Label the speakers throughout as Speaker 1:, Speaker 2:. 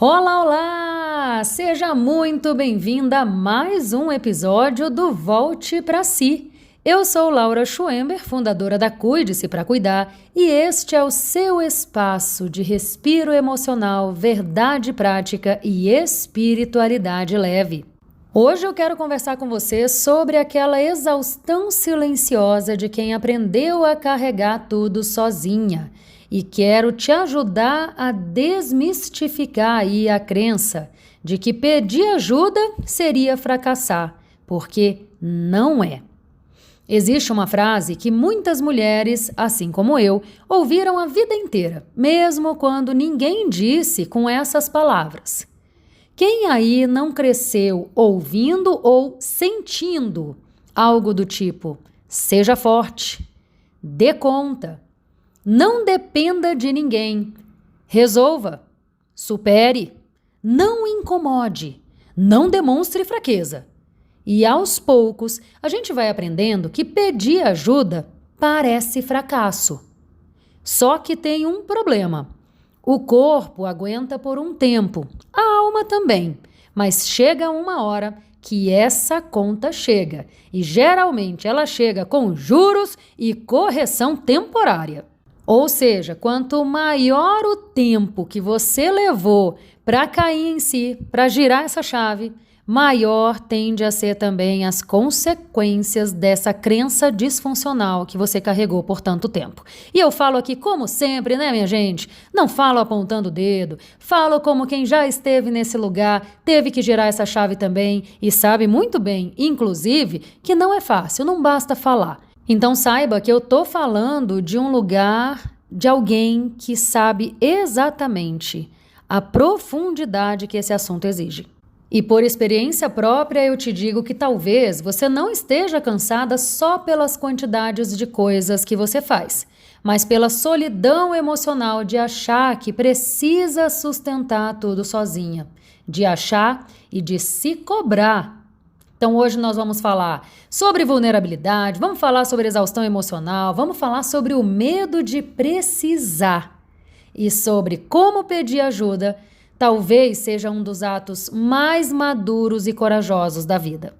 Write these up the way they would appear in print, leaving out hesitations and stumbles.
Speaker 1: Olá, olá! Seja muito bem-vinda a mais um episódio do Volte Pra Si. Eu sou Laura Schwember, fundadora da Cuide-se para Cuidar, e este é o seu espaço de respiro emocional, verdade prática e espiritualidade leve. Hoje eu quero conversar com você sobre aquela exaustão silenciosa de quem aprendeu a carregar tudo sozinha. E quero te ajudar a desmistificar aí a crença de que pedir ajuda seria fracassar, porque não é. Existe uma frase que muitas mulheres, assim como eu, ouviram a vida inteira, mesmo quando ninguém disse com essas palavras. Quem aí não cresceu ouvindo ou sentindo algo do tipo: seja forte, dê conta, não dependa de ninguém, resolva, supere, não incomode, não demonstre fraqueza. E aos poucos a gente vai aprendendo que pedir ajuda parece fracasso. Só que tem um problema. O corpo aguenta por um tempo, a alma também, mas chega uma hora que essa conta chega, e geralmente ela chega com juros e correção temporária. Ou seja, quanto maior o tempo que você levou para cair em si, para girar essa chave, maior tende a ser também as consequências dessa crença disfuncional que você carregou por tanto tempo. E eu falo aqui como sempre, né, minha gente? Não falo apontando o dedo, falo como quem já esteve nesse lugar, teve que girar essa chave também e sabe muito bem, inclusive, que não é fácil, não basta falar. Então saiba que eu tô falando de um lugar, de alguém que sabe exatamente a profundidade que esse assunto exige. E por experiência própria eu te digo que talvez você não esteja cansada só pelas quantidades de coisas que você faz, mas pela solidão emocional de achar que precisa sustentar tudo sozinha, de achar e de se cobrar. Então hoje nós vamos falar sobre vulnerabilidade, vamos falar sobre exaustão emocional, vamos falar sobre o medo de precisar e sobre como pedir ajuda talvez seja um dos atos mais maduros e corajosos da vida.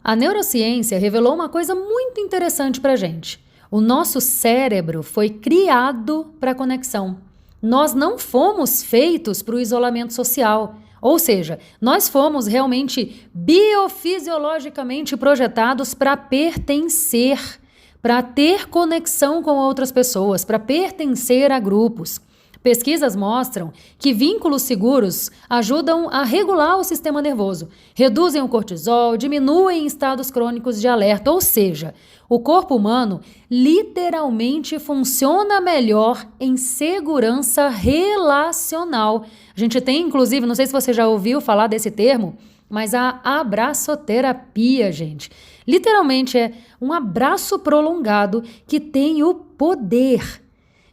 Speaker 1: A neurociência revelou uma coisa muito interessante para a gente. O nosso cérebro foi criado para a conexão. Nós não fomos feitos para o isolamento social. Ou seja, nós fomos realmente biofisiologicamente projetados para pertencer, para ter conexão com outras pessoas, para pertencer a grupos. Pesquisas mostram que vínculos seguros ajudam a regular o sistema nervoso, reduzem o cortisol, diminuem estados crônicos de alerta, ou seja, o corpo humano literalmente funciona melhor em segurança relacional. A gente tem, inclusive, não sei se você já ouviu falar desse termo, mas a abraçoterapia, gente. Literalmente é um abraço prolongado que tem o poder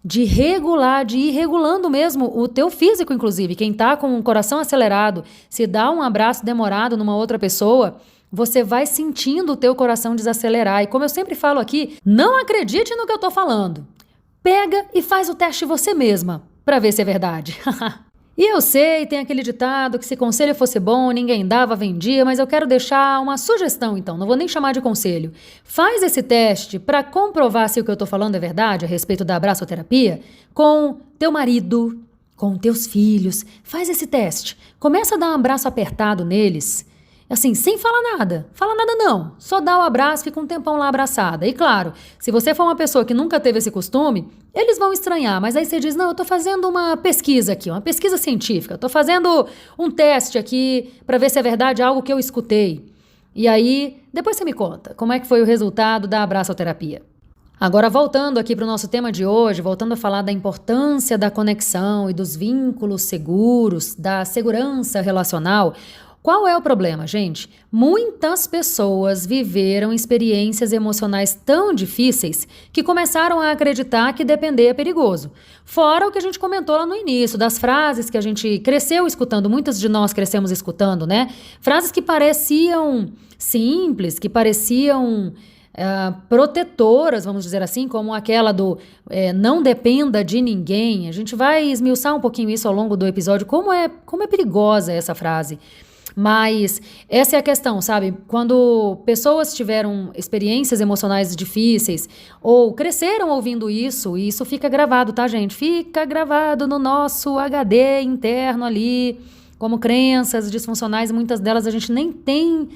Speaker 1: de regular, de ir regulando mesmo o teu físico, inclusive. Quem tá com o coração acelerado, se dá um abraço demorado numa outra pessoa, você vai sentindo o teu coração desacelerar. E como eu sempre falo aqui, não acredite no que eu tô falando. Pega e faz o teste você mesma, para ver se é verdade. E eu sei, tem aquele ditado que se conselho fosse bom, ninguém dava, vendia, mas eu quero deixar uma sugestão então, não vou nem chamar de conselho. Faz esse teste para comprovar se o que eu estou falando é verdade a respeito da abraçoterapia com teu marido, com teus filhos. Faz esse teste. Começa a dar um abraço apertado neles. Assim, sem falar nada. Fala nada não. Só dá o abraço, fica um tempão lá abraçada. E claro, se você for uma pessoa que nunca teve esse costume, eles vão estranhar. Mas aí você diz, não, eu tô fazendo uma pesquisa aqui, uma pesquisa científica. Tô fazendo um teste aqui para ver se é verdade algo que eu escutei. E aí, depois você me conta como é que foi o resultado da abraçoterapia. Agora, voltando aqui para o nosso tema de hoje, voltando a falar da importância da conexão e dos vínculos seguros, da segurança relacional. Qual é o problema, gente? Muitas pessoas viveram experiências emocionais tão difíceis que começaram a acreditar que depender é perigoso. Fora o que a gente comentou lá no início, das frases que a gente cresceu escutando, muitas de nós crescemos escutando, né? Frases que pareciam simples, que pareciam protetoras, vamos dizer assim, como aquela do não dependa de ninguém. A gente vai esmiuçar um pouquinho isso ao longo do episódio, como é perigosa essa frase. Mas essa é a questão, sabe? Quando pessoas tiveram experiências emocionais difíceis ou cresceram ouvindo isso, e isso fica gravado, tá, gente? Fica gravado no nosso HD interno ali, como crenças disfuncionais, muitas delas a gente nem tem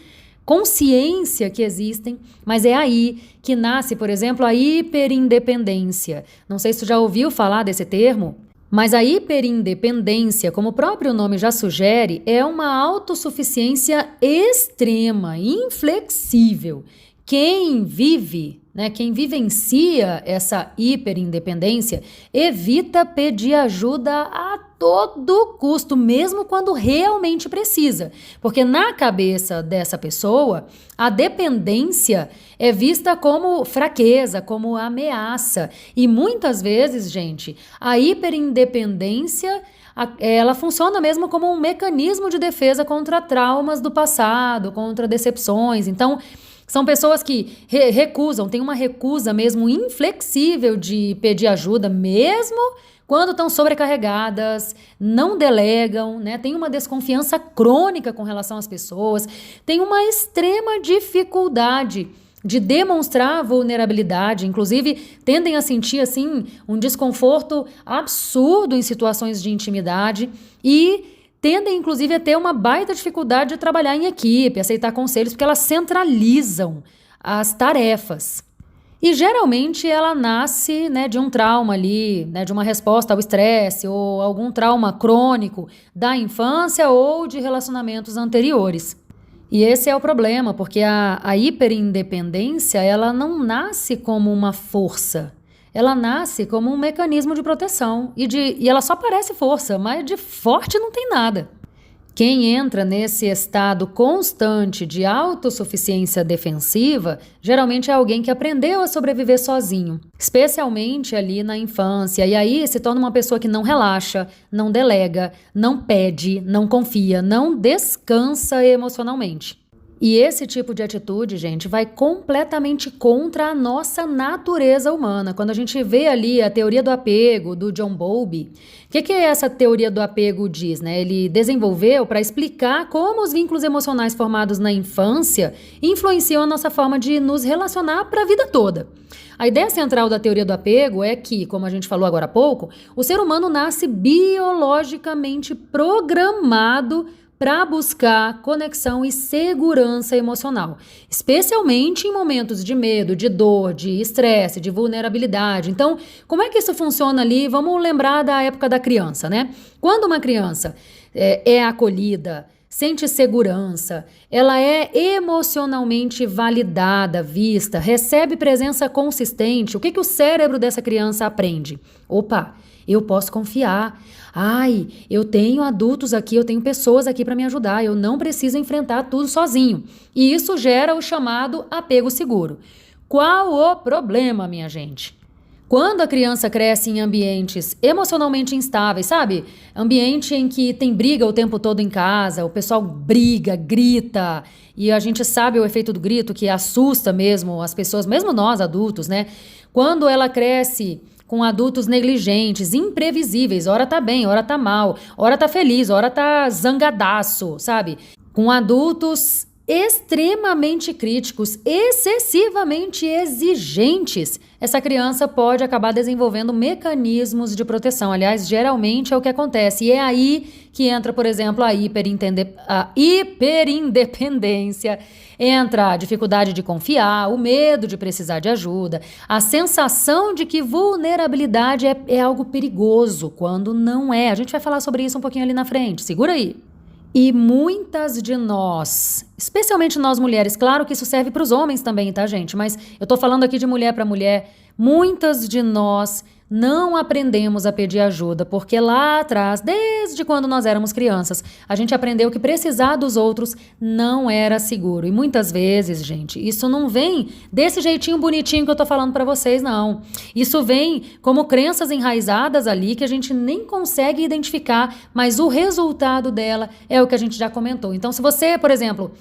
Speaker 1: consciência que existem, mas é aí que nasce, por exemplo, a hiperindependência. Não sei se tu já ouviu falar desse termo. Mas a hiperindependência, como o próprio nome já sugere, é uma autossuficiência extrema, inflexível. Quem vive, quem vivencia essa hiperindependência, evita pedir ajuda a todo custo, mesmo quando realmente precisa. Porque na cabeça dessa pessoa, a dependência é vista como fraqueza, como ameaça. E muitas vezes, gente, a hiperindependência ela funciona mesmo como um mecanismo de defesa contra traumas do passado, contra decepções. Então, são pessoas que recusam, tem uma recusa mesmo inflexível de pedir ajuda, mesmo quando estão sobrecarregadas, não delegam, tem uma desconfiança crônica com relação às pessoas, tem uma extrema dificuldade de demonstrar vulnerabilidade, inclusive tendem a sentir assim um desconforto absurdo em situações de intimidade e tendem, inclusive, a ter uma baita dificuldade de trabalhar em equipe, aceitar conselhos, porque elas centralizam as tarefas. E, geralmente, ela nasce de um trauma ali, de uma resposta ao estresse ou algum trauma crônico da infância ou de relacionamentos anteriores. E esse é o problema, porque a hiperindependência, ela não nasce como uma força. Ela nasce como um mecanismo de proteção e ela só parece força, mas de forte não tem nada. Quem entra nesse estado constante de autossuficiência defensiva, geralmente é alguém que aprendeu a sobreviver sozinho, especialmente ali na infância, e aí se torna uma pessoa que não relaxa, não delega, não pede, não confia, não descansa emocionalmente. E esse tipo de atitude, gente, vai completamente contra a nossa natureza humana. Quando a gente vê ali a teoria do apego, do John Bowlby, o que essa teoria do apego diz, Ele desenvolveu para explicar como os vínculos emocionais formados na infância influenciam a nossa forma de nos relacionar para a vida toda. A ideia central da teoria do apego é que, como a gente falou agora há pouco, o ser humano nasce biologicamente programado para buscar conexão e segurança emocional, especialmente em momentos de medo, de dor, de estresse, de vulnerabilidade. Então, como é que isso funciona ali? Vamos lembrar da época da criança, Quando uma criança é acolhida, sente segurança, ela é emocionalmente validada, vista, recebe presença consistente, o que o cérebro dessa criança aprende? Opa, eu posso confiar. Ai, eu tenho adultos aqui, eu tenho pessoas aqui para me ajudar, eu não preciso enfrentar tudo sozinho. E isso gera o chamado apego seguro. Qual o problema, minha gente? Quando a criança cresce em ambientes emocionalmente instáveis, sabe? Ambiente em que tem briga o tempo todo em casa, o pessoal briga, grita, e a gente sabe o efeito do grito que assusta mesmo as pessoas, mesmo nós adultos, Quando ela cresce com adultos negligentes, imprevisíveis, ora tá bem, ora tá mal, ora tá feliz, ora tá zangadaço, sabe? Com adultos extremamente críticos, excessivamente exigentes, essa criança pode acabar desenvolvendo mecanismos de proteção. Aliás, geralmente é o que acontece. E é aí que entra, por exemplo, a hiperindependência, entra a dificuldade de confiar, o medo de precisar de ajuda, a sensação de que vulnerabilidade é algo perigoso, quando não é. A gente vai falar sobre isso um pouquinho ali na frente. Segura aí. E muitas de nós, especialmente nós mulheres, claro que isso serve para os homens também, tá, gente? Mas eu tô falando aqui de mulher para mulher, muitas de nós não aprendemos a pedir ajuda, porque lá atrás, desde quando nós éramos crianças, a gente aprendeu que precisar dos outros não era seguro. E muitas vezes, gente, isso não vem desse jeitinho bonitinho que eu tô falando para vocês, não. Isso vem como crenças enraizadas ali que a gente nem consegue identificar, mas o resultado dela é o que a gente já comentou. Então, se você, por exemplo,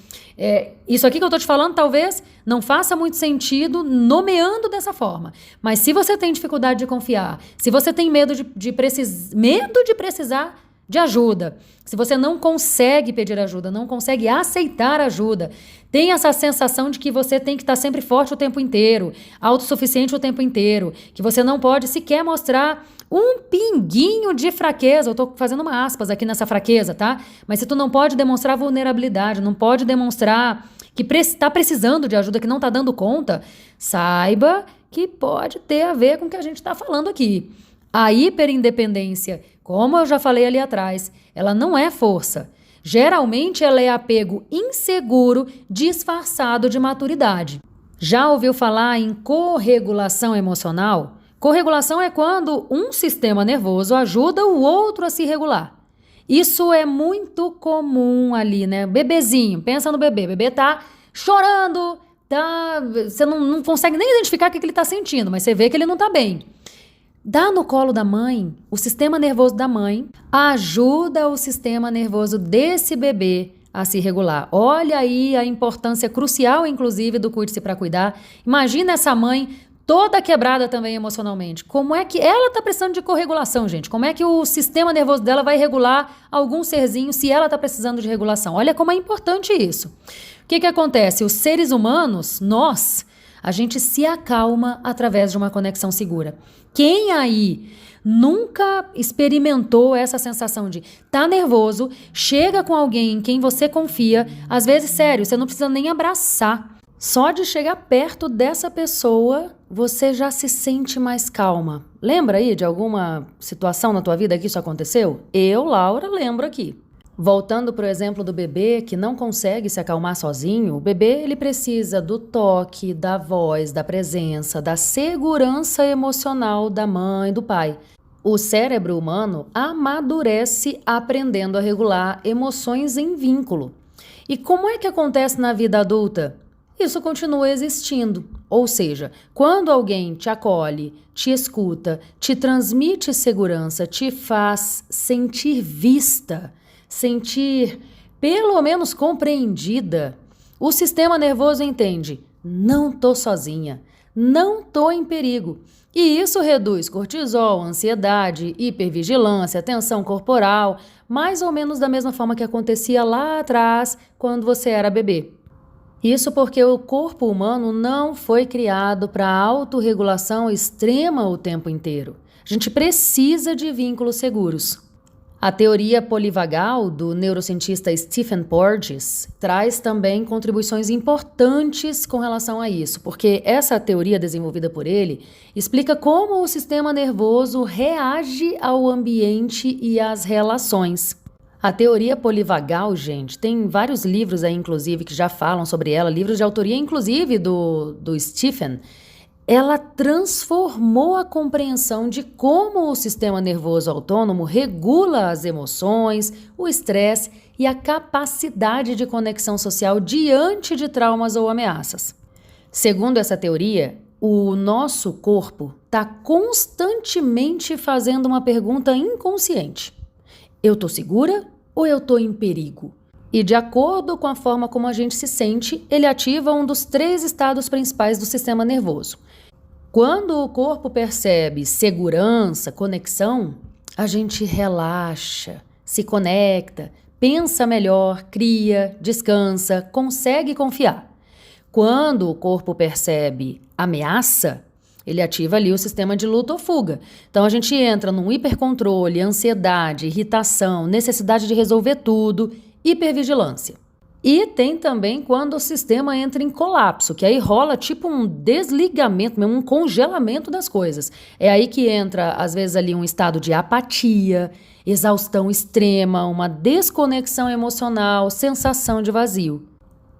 Speaker 1: isso aqui que eu tô te falando talvez não faça muito sentido nomeando dessa forma. Mas se você tem dificuldade de confiar, se você tem medo de precisar de ajuda, se você não consegue pedir ajuda, não consegue aceitar ajuda, tem essa sensação de que você tem que estar sempre forte o tempo inteiro, autossuficiente o tempo inteiro, que você não pode sequer mostrar um pinguinho de fraqueza. Eu tô fazendo uma aspas aqui nessa fraqueza, tá? Mas se tu não pode demonstrar vulnerabilidade, não pode demonstrar que está precisando de ajuda, que não está dando conta, saiba que pode ter a ver com o que a gente está falando aqui. A hiperindependência, como eu já falei ali atrás, ela não é força. Geralmente ela é apego inseguro disfarçado de maturidade. Já ouviu falar em corregulação emocional? Corregulação é quando um sistema nervoso ajuda o outro a se regular. Isso é muito comum ali, né? Bebezinho, pensa no bebê. O bebê tá chorando, você não consegue nem identificar o que ele tá sentindo, mas você vê que ele não tá bem. Dá no colo da mãe, o sistema nervoso da mãe ajuda o sistema nervoso desse bebê a se regular. Olha aí a importância crucial, inclusive, do Cuide-se para Cuidar. Imagina essa mãe toda quebrada também emocionalmente. Como é que ela está precisando de corregulação, gente? Como é que o sistema nervoso dela vai regular algum serzinho se ela está precisando de regulação? Olha como é importante isso. O que acontece? Os seres humanos, a gente se acalma através de uma conexão segura. Quem aí nunca experimentou essa sensação de tá nervoso, chega com alguém em quem você confia, às vezes, sério, você não precisa nem abraçar. Só de chegar perto dessa pessoa, você já se sente mais calma. Lembra aí de alguma situação na tua vida que isso aconteceu? Eu, Laura, lembro aqui. Voltando para o exemplo do bebê que não consegue se acalmar sozinho, o bebê ele precisa do toque, da voz, da presença, da segurança emocional da mãe, do pai. O cérebro humano amadurece aprendendo a regular emoções em vínculo. E como é que acontece na vida adulta? Isso continua existindo. Ou seja, quando alguém te acolhe, te escuta, te transmite segurança, te faz sentir vista, sentir pelo menos compreendida, o sistema nervoso entende: não tô sozinha, não tô em perigo. E isso reduz cortisol, ansiedade, hipervigilância, tensão corporal, mais ou menos da mesma forma que acontecia lá atrás quando você era bebê. Isso porque o corpo humano não foi criado para autorregulação extrema o tempo inteiro. A gente precisa de vínculos seguros. A teoria polivagal do neurocientista Stephen Porges traz também contribuições importantes com relação a isso, porque essa teoria desenvolvida por ele explica como o sistema nervoso reage ao ambiente e às relações. A teoria polivagal, gente, tem vários livros aí, inclusive, que já falam sobre ela, livros de autoria, inclusive, do Stephen. Ela transformou a compreensão de como o sistema nervoso autônomo regula as emoções, o estresse e a capacidade de conexão social diante de traumas ou ameaças. Segundo essa teoria, o nosso corpo está constantemente fazendo uma pergunta inconsciente. Eu tô segura ou eu tô em perigo? E de acordo com a forma como a gente se sente, ele ativa um dos 3 estados principais do sistema nervoso. Quando o corpo percebe segurança, conexão, a gente relaxa, se conecta, pensa melhor, cria, descansa, consegue confiar. Quando o corpo percebe ameaça, ele ativa ali o sistema de luta ou fuga. Então a gente entra num hipercontrole, ansiedade, irritação, necessidade de resolver tudo, hipervigilância. E tem também quando o sistema entra em colapso, que aí rola tipo um desligamento, mesmo um congelamento das coisas. É aí que entra, às vezes, ali um estado de apatia, exaustão extrema, uma desconexão emocional, sensação de vazio.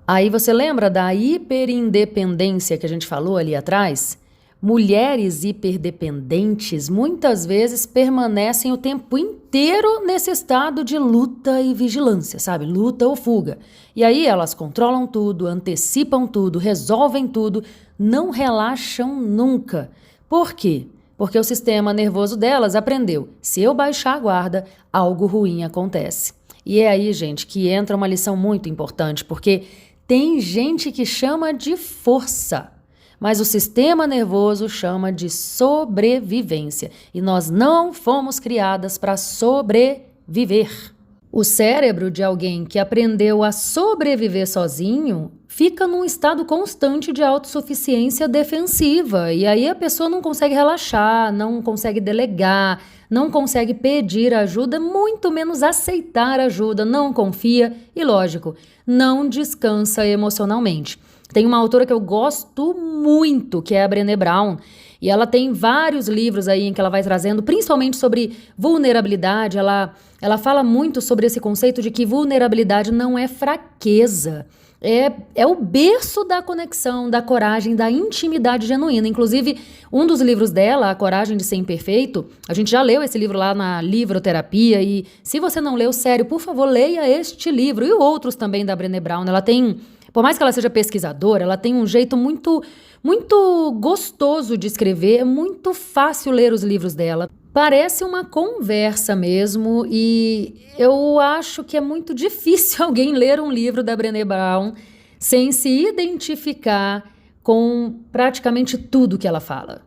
Speaker 1: Aí você lembra da hiperindependência que a gente falou ali atrás? Mulheres hiperdependentes muitas vezes permanecem o tempo inteiro nesse estado de luta e vigilância, sabe? Luta ou fuga. E aí elas controlam tudo, antecipam tudo, resolvem tudo, não relaxam nunca. Por quê? Porque o sistema nervoso delas aprendeu: se eu baixar a guarda, algo ruim acontece. E é aí, gente, que entra uma lição muito importante, porque Tem gente que chama de força, mas o sistema nervoso chama de sobrevivência. E nós não fomos criadas para sobreviver. O cérebro de alguém que aprendeu a sobreviver sozinho fica num estado constante de autossuficiência defensiva. E aí a pessoa não consegue relaxar, não consegue delegar, não consegue pedir ajuda, muito menos aceitar ajuda, não confia e, lógico, não descansa emocionalmente. Tem uma autora que eu gosto muito, que é a Brené Brown, e ela tem vários livros aí em que ela vai trazendo, principalmente sobre vulnerabilidade. Ela fala muito sobre esse conceito de que vulnerabilidade não é fraqueza. É o berço da conexão, da coragem, da intimidade genuína. Inclusive, um dos livros dela, A Coragem de Ser Imperfeito, a gente já leu esse livro lá na Livroterapia, e se você não leu, sério, por favor, leia este livro e outros também da Brené Brown. Ela tem, por mais que ela seja pesquisadora, ela tem um jeito muito gostoso de escrever, é muito fácil ler os livros dela. Parece uma conversa mesmo, e eu acho que é muito difícil alguém ler um livro da Brené Brown sem se identificar com praticamente tudo que ela fala.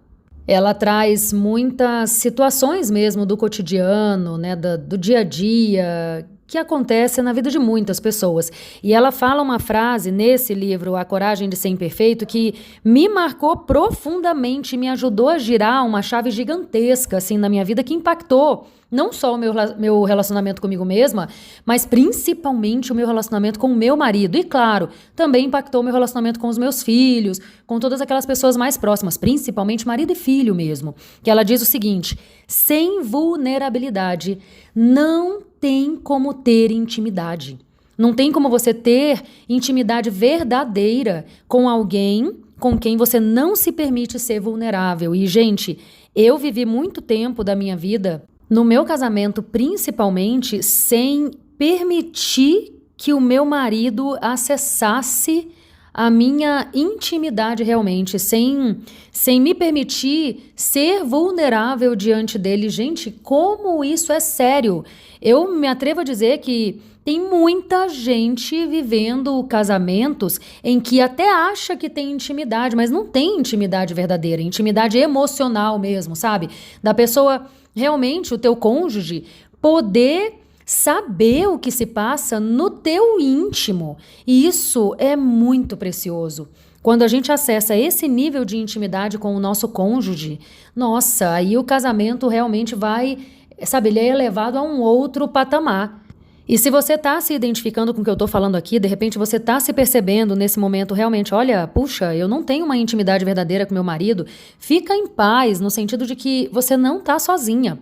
Speaker 1: Ela traz muitas situações mesmo do cotidiano, né, do dia a dia, que acontece na vida de muitas pessoas. E ela fala uma frase nesse livro, A Coragem de Ser Imperfeito, que me marcou profundamente, me ajudou a girar uma chave gigantesca assim, na minha vida, que impactou não só o meu relacionamento comigo mesma, mas principalmente o meu relacionamento com o meu marido. E, claro, também impactou o meu relacionamento com os meus filhos, com todas aquelas pessoas mais próximas, principalmente marido e filho mesmo. Que ela diz o seguinte: sem vulnerabilidade não tem como ter intimidade. Não tem como você ter intimidade verdadeira com alguém com quem você não se permite ser vulnerável. E, gente, eu vivi muito tempo da minha vida, no meu casamento principalmente, sem permitir que o meu marido acessasse a minha intimidade realmente, sem me permitir ser vulnerável diante dele. Gente, como isso é sério! Eu me atrevo a dizer que tem muita gente vivendo casamentos em que até acha que tem intimidade, mas não tem intimidade verdadeira, intimidade emocional mesmo, sabe? Da pessoa, realmente, o teu cônjuge, poder saber o que se passa no teu íntimo. E isso é muito precioso. Quando a gente acessa esse nível de intimidade com o nosso cônjuge, nossa, aí o casamento realmente vai, sabe, ele é elevado a um outro patamar. E se você está se identificando com o que eu estou falando aqui, de repente você está se percebendo nesse momento realmente, olha, puxa, eu não tenho uma intimidade verdadeira com meu marido, fica em paz, no sentido de que você não está sozinha.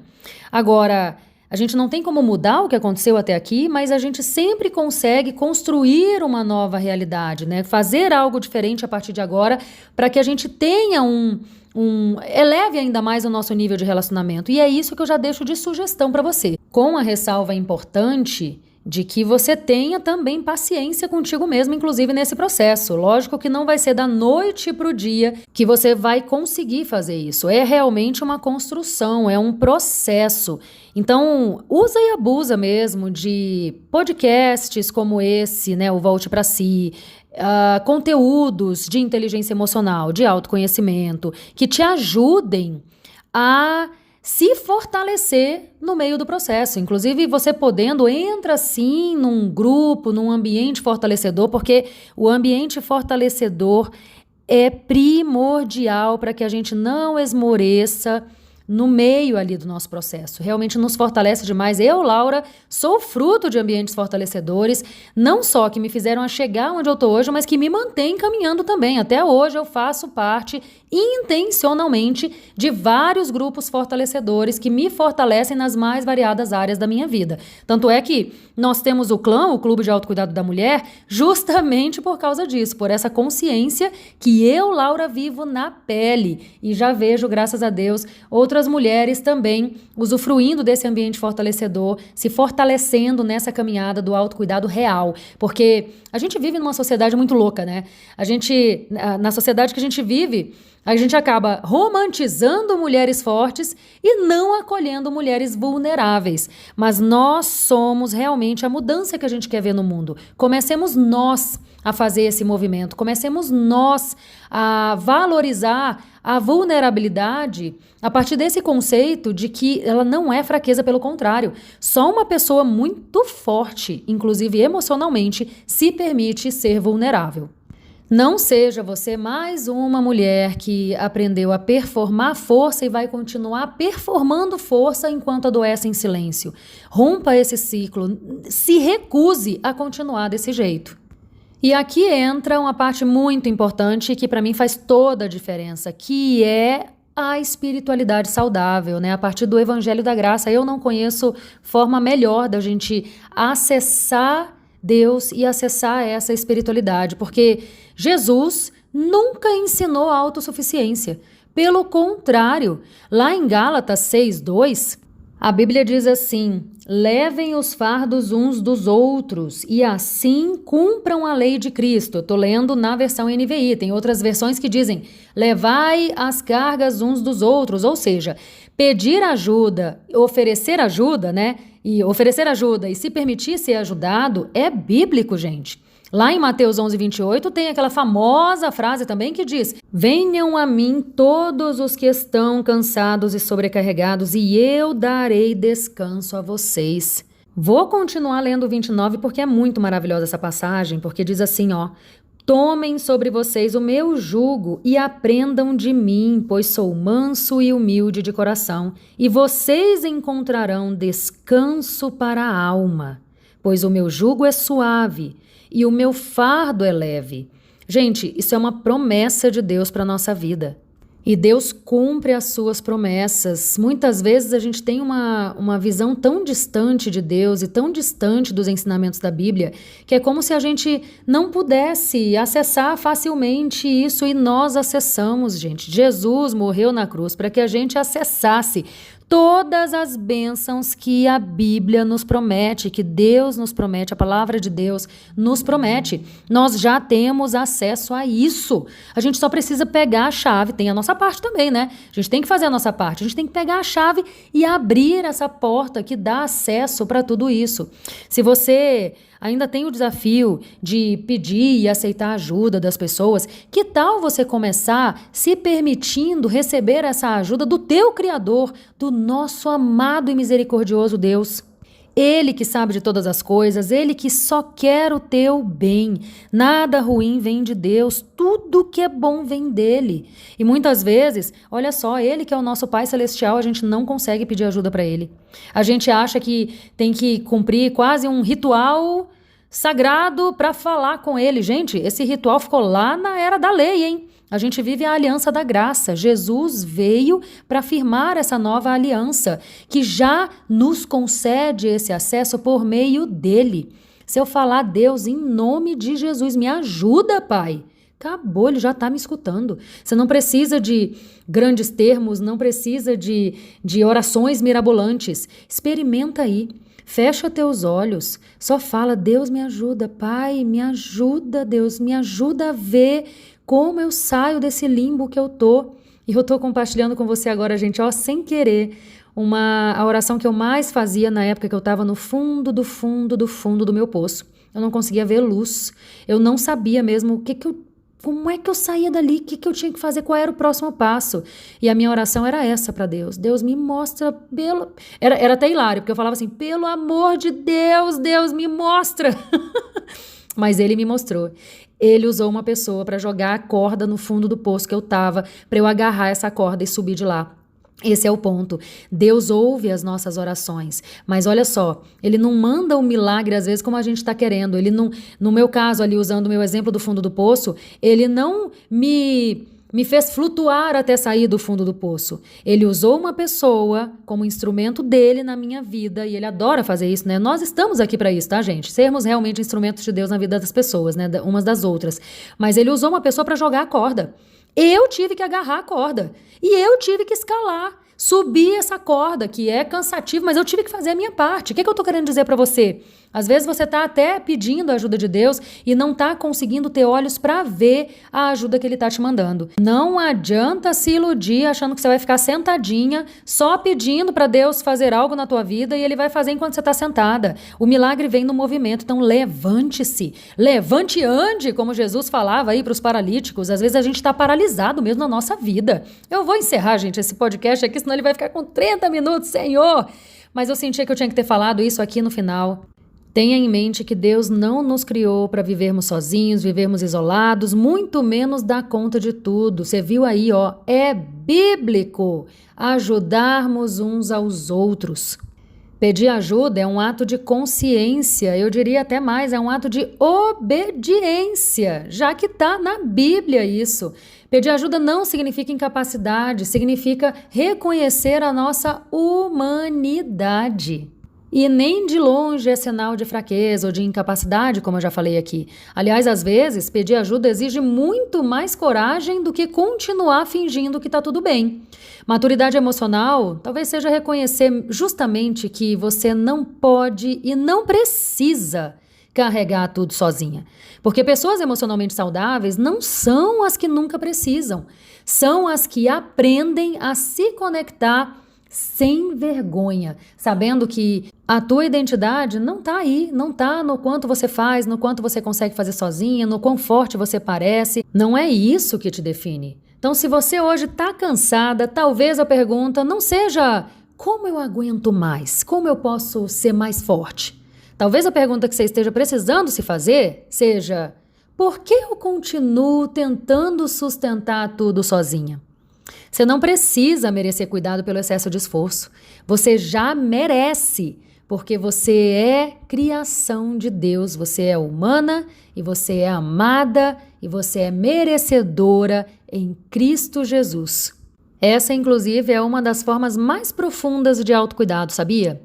Speaker 1: Agora, a gente não tem como mudar o que aconteceu até aqui, mas a gente sempre consegue construir uma nova realidade, né? Fazer algo diferente a partir de agora para que a gente tenha eleve ainda mais o nosso nível de relacionamento. E é isso que eu já deixo de sugestão para você. Com a ressalva importante de que você tenha também paciência contigo mesmo, inclusive nesse processo. Lógico que não vai ser da noite para o dia que você vai conseguir fazer isso. É realmente uma construção, é um processo. Então, usa e abusa mesmo de podcasts como esse, né, o Volte para Si, conteúdos de inteligência emocional, de autoconhecimento, que te ajudem a se fortalecer no meio do processo. Inclusive, você podendo, entra sim num grupo, num ambiente fortalecedor, porque o ambiente fortalecedor é primordial para que a gente não esmoreça no meio ali do nosso processo. Realmente nos fortalece demais. Eu, Laura, sou fruto de ambientes fortalecedores, não só que me fizeram a chegar onde eu estou hoje, mas que me mantêm caminhando também. Até hoje eu faço parte intencionalmente de vários grupos fortalecedores que me fortalecem nas mais variadas áreas da minha vida. Tanto é que nós temos o CLAM, o Clube de Autocuidado da Mulher, justamente por causa disso, por essa consciência que eu, Laura, vivo na pele. E já vejo, graças a Deus, outras mulheres também usufruindo desse ambiente fortalecedor, se fortalecendo nessa caminhada do autocuidado real. Porque a gente vive numa sociedade muito louca, né? Na sociedade que a gente vive, a gente acaba romantizando mulheres fortes e não acolhendo mulheres vulneráveis. Mas nós somos realmente a mudança que a gente quer ver no mundo. Comecemos nós a fazer esse movimento. Comecemos nós a valorizar a vulnerabilidade a partir desse conceito de que ela não é fraqueza, pelo contrário. Só uma pessoa muito forte, inclusive emocionalmente, se permite ser vulnerável. Não seja você mais uma mulher que aprendeu a performar força e vai continuar performando força enquanto adoece em silêncio. Rompa esse ciclo, se recuse a continuar desse jeito. E aqui entra uma parte muito importante que para mim faz toda a diferença, que é a espiritualidade saudável, né? A partir do Evangelho da Graça, eu não conheço forma melhor da gente acessar Deus e acessar essa espiritualidade, porque Jesus nunca ensinou a autossuficiência. Pelo contrário, lá em Gálatas 6:2, a Bíblia diz assim: levem os fardos uns dos outros e assim cumpram a lei de Cristo. Eu estou lendo na versão NVI, tem outras versões que dizem levai as cargas uns dos outros, ou seja, pedir ajuda, oferecer ajuda, né? E oferecer ajuda e se permitir ser ajudado é bíblico, gente. Lá em Mateus 11:28 tem aquela famosa frase também que diz: venham a mim todos os que estão cansados e sobrecarregados e eu darei descanso a vocês. Vou continuar lendo o 29 porque é muito maravilhosa essa passagem, porque diz assim, ó: tomem sobre vocês o meu jugo e aprendam de mim, pois sou manso e humilde de coração, e vocês encontrarão descanso para a alma, pois o meu jugo é suave e o meu fardo é leve. Gente, isso é uma promessa de Deus para a nossa vida. E Deus cumpre as suas promessas. Muitas vezes a gente tem uma visão tão distante de Deus e tão distante dos ensinamentos da Bíblia, que é como se a gente não pudesse acessar facilmente isso, e nós acessamos, gente. Jesus morreu na cruz para que a gente acessasse todas as bênçãos que a Bíblia nos promete, que Deus nos promete, a palavra de Deus nos promete. Nós já temos acesso a isso. A gente só precisa pegar a chave, tem a nossa parte também, né? A gente tem que fazer a nossa parte, a gente tem que pegar a chave e abrir essa porta que dá acesso para tudo isso. Se você ainda tem o desafio de pedir e aceitar ajuda das pessoas, que tal você começar se permitindo receber essa ajuda do teu Criador, do nosso amado e misericordioso Deus? Ele que sabe de todas as coisas, Ele que só quer o teu bem. Nada ruim vem de Deus, tudo que é bom vem dele. E muitas vezes, olha só, Ele que é o nosso Pai Celestial, a gente não consegue pedir ajuda para Ele. A gente acha que tem que cumprir quase um ritual sagrado para falar com Ele. Gente, esse ritual ficou lá na era da lei, hein? A gente vive a aliança da graça. Jesus veio para firmar essa nova aliança, que já nos concede esse acesso por meio dele. Se eu falar, Deus, em nome de Jesus, me ajuda, Pai. Acabou, ele já está me escutando. Você não precisa de grandes termos, não precisa de orações mirabolantes. Experimenta aí. Fecha teus olhos, só fala: Deus me ajuda, Pai, me ajuda, Deus, me ajuda a ver como eu saio desse limbo que eu tô. E eu tô compartilhando com você agora, gente, ó, sem querer, a oração que eu mais fazia na época que eu tava no fundo do meu poço. Eu não conseguia ver luz, eu não sabia mesmo como é que eu saía dali, o que eu tinha que fazer, qual era o próximo passo. E a minha oração era essa para Deus: Deus, me mostra, Era até hilário, porque eu falava assim: pelo amor de Deus, Deus, me mostra. Mas Ele me mostrou. Ele usou uma pessoa para jogar a corda no fundo do poço que eu tava, para eu agarrar essa corda e subir de lá. Esse é o ponto. Deus ouve as nossas orações, mas olha só, Ele não manda um milagre às vezes como a gente está querendo. Ele não, no meu caso ali, usando o meu exemplo do fundo do poço, Ele não me fez flutuar até sair do fundo do poço. Ele usou uma pessoa como instrumento dele na minha vida, e Ele adora fazer isso, né? Nós estamos aqui para isso, tá, gente? Sermos realmente instrumentos de Deus na vida das pessoas, né? Umas das outras. Mas Ele usou uma pessoa para jogar a corda. Eu tive que agarrar a corda e eu tive que escalar, subir essa corda, que é cansativo, mas eu tive que fazer a minha parte. O que eu tô querendo dizer para você? Às vezes você está até pedindo a ajuda de Deus e não está conseguindo ter olhos para ver a ajuda que Ele está te mandando. Não adianta se iludir achando que você vai ficar sentadinha só pedindo para Deus fazer algo na tua vida e Ele vai fazer enquanto você está sentada. O milagre vem no movimento, então levante-se. Levante e ande, como Jesus falava aí para os paralíticos. Às vezes a gente está paralisado mesmo na nossa vida. Eu vou encerrar, gente, esse podcast aqui, senão ele vai ficar com 30 minutos, Senhor! Mas eu senti que eu tinha que ter falado isso aqui no final. Tenha em mente que Deus não nos criou para vivermos sozinhos, vivermos isolados, muito menos dar conta de tudo. Você viu aí, ó, é bíblico ajudarmos uns aos outros. Pedir ajuda é um ato de consciência, eu diria até mais, é um ato de obediência, já que está na Bíblia isso. Pedir ajuda não significa incapacidade, significa reconhecer a nossa humanidade. E nem de longe é sinal de fraqueza ou de incapacidade, como eu já falei aqui. Aliás, às vezes, pedir ajuda exige muito mais coragem do que continuar fingindo que está tudo bem. Maturidade emocional talvez seja reconhecer justamente que você não pode e não precisa carregar tudo sozinha. Porque pessoas emocionalmente saudáveis não são as que nunca precisam. São as que aprendem a se conectar sem vergonha, sabendo que a tua identidade não está aí, não está no quanto você faz, no quanto você consegue fazer sozinha, no quão forte você parece. Não é isso que te define. Então, se você hoje está cansada, talvez a pergunta não seja como eu aguento mais, como eu posso ser mais forte. Talvez a pergunta que você esteja precisando se fazer seja por que eu continuo tentando sustentar tudo sozinha? Você não precisa merecer cuidado pelo excesso de esforço. Você já merece, porque você é criação de Deus. Você é humana e você é amada e você é merecedora em Cristo Jesus. Essa, inclusive, é uma das formas mais profundas de autocuidado, sabia?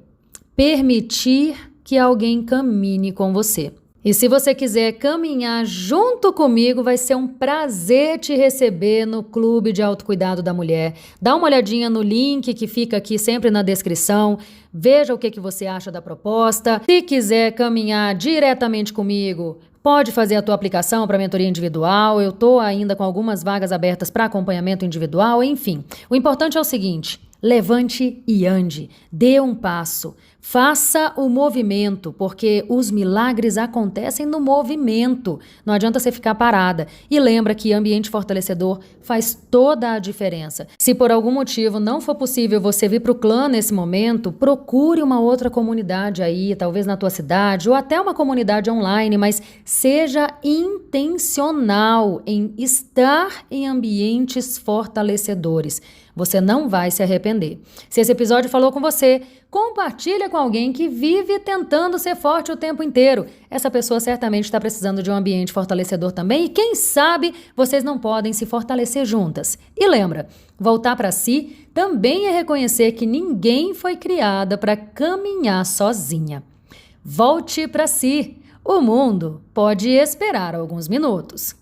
Speaker 1: Permitir que alguém caminhe com você. E se você quiser caminhar junto comigo, vai ser um prazer te receber no Clube de Autocuidado da Mulher. Dá uma olhadinha no link que fica aqui sempre na descrição. Veja o que você acha da proposta. Se quiser caminhar diretamente comigo, pode fazer a tua aplicação para mentoria individual. Eu estou ainda com algumas vagas abertas para acompanhamento individual. Enfim, o importante é o seguinte: levante e ande. Dê um passo. Faça o movimento, porque os milagres acontecem no movimento. Não adianta você ficar parada. E lembra que ambiente fortalecedor faz toda a diferença. Se por algum motivo não for possível você vir para o clã nesse momento, procure uma outra comunidade aí, talvez na tua cidade, ou até uma comunidade online, mas seja intencional em estar em ambientes fortalecedores. Você não vai se arrepender. Se esse episódio falou com você, compartilha com alguém que vive tentando ser forte o tempo inteiro. Essa pessoa certamente está precisando de um ambiente fortalecedor também e quem sabe vocês não podem se fortalecer juntas. E lembra, voltar para si também é reconhecer que ninguém foi criada para caminhar sozinha. Volte para si. O mundo pode esperar alguns minutos.